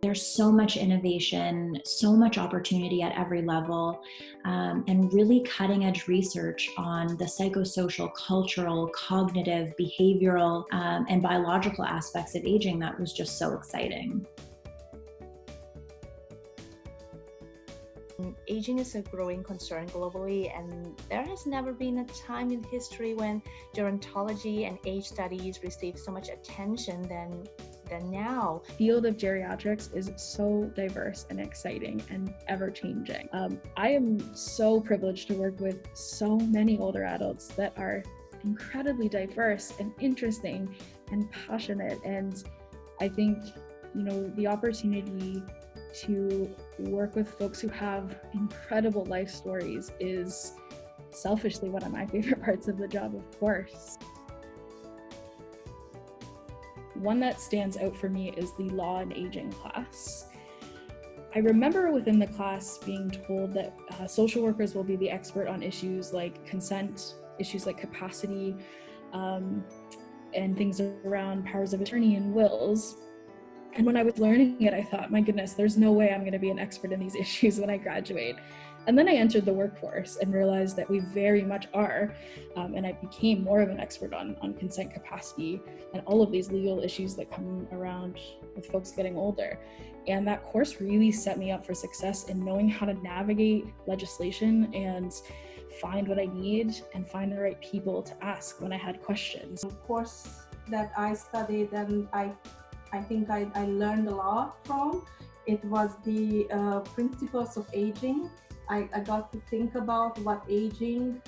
There's so much innovation, so much opportunity at every level, and really cutting edge research on the psychosocial, cultural, cognitive, behavioral, and biological aspects of aging that was just so exciting. Aging is a growing concern globally, and there has never been a time in history when gerontology and age studies receive so much attention than now. The field of geriatrics is so diverse and exciting and ever-changing. I am so privileged to work with so many older adults that are incredibly diverse and interesting and passionate, and I think, the opportunity to work with folks who have incredible life stories is selfishly one of my favorite parts of the job, of course. One that stands out for me is the Law and Aging class. I remember within the class being told that social workers will be the expert on issues like consent, issues like capacity, and things around powers of attorney and wills. And when I was learning it, I thought, my goodness, there's no way I'm going to be an expert in these issues when I graduate. And then I entered the workforce and realized that we very much are. And I became more of an expert on consent capacity and all of these legal issues that come around with folks getting older. And that course really set me up for success in knowing how to navigate legislation and find what I need and find the right people to ask when I had questions. The course that I studied and I think I learned a lot from, it was the principles of aging. I got to think about what aging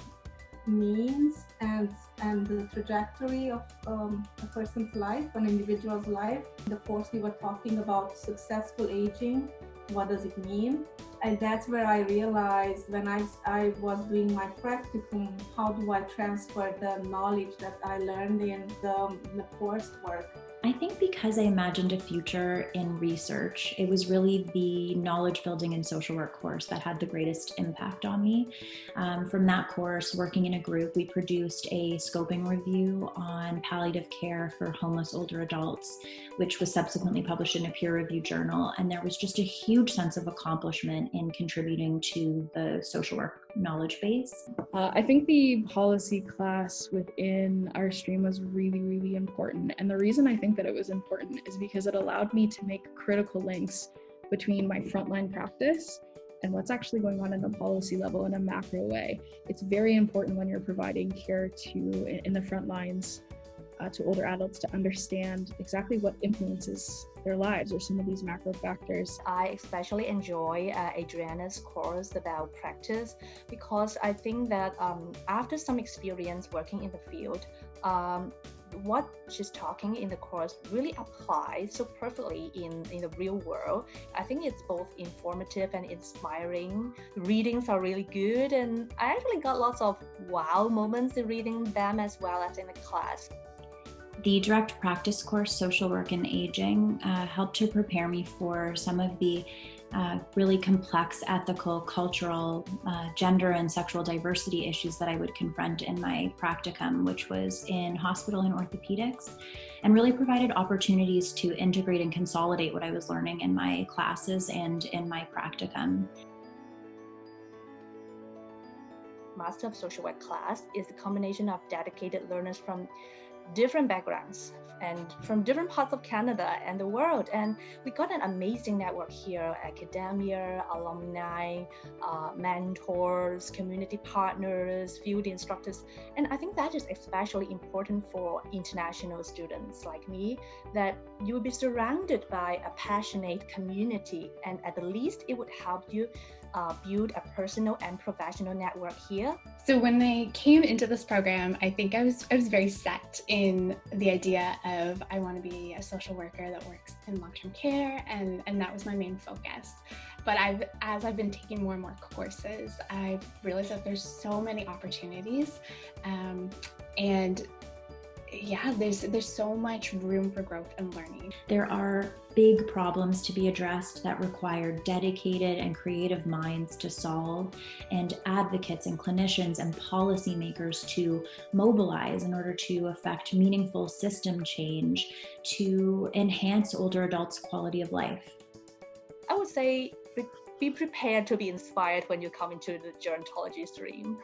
means and the trajectory of a person's life, an individual's life. In the course we were talking about successful aging. What does it mean? And that's where I realized when I was doing my practicum, how do I transfer the knowledge that I learned in the coursework? I think because I imagined a future in research, it was really the knowledge building and social work course that had the greatest impact on me. From that course, working in a group, we produced a scoping review on palliative care for homeless older adults, which was subsequently published in a peer-reviewed journal. And there was just a huge sense of accomplishment in contributing to the social work knowledge base. I think the policy class within our stream was really, really important. And the reason I think that it was important is because it allowed me to make critical links between my frontline practice and what's actually going on in the policy level in a macro way. It's very important when you're providing care in the front lines to older adults to understand exactly what influences their lives or some of these macro factors. I especially enjoy Adriana's course about practice because I think that after some experience working in the field, what she's talking in the course really applies so perfectly in the real world. I think it's both informative and inspiring. The readings are really good, and I actually got lots of wow moments in reading them as well as in the class. The direct practice course, Social Work and Aging, helped to prepare me for some of the really complex ethical, cultural, gender and sexual diversity issues that I would confront in my practicum, which was in hospital and orthopedics, and really provided opportunities to integrate and consolidate what I was learning in my classes and in my practicum. Master of Social Work class is a combination of dedicated learners from different backgrounds and from different parts of Canada and the world. And we got an amazing network here: academia, alumni, mentors, community partners, field instructors. And I think that is especially important for international students like me, that you will be surrounded by a passionate community, and at the least it would help you build a personal and professional network here. So when I came into this program, I think I was very set in the idea of I want to be a social worker that works in long-term care, and that was my main focus. But as I've been taking more and more courses, I've realized that there's so many opportunities, and yeah, there's so much room for growth and learning. There are big problems to be addressed that require dedicated and creative minds to solve, and advocates and clinicians and policymakers to mobilize in order to effect meaningful system change to enhance older adults' quality of life. would say be prepared to be inspired when you come into the gerontology stream.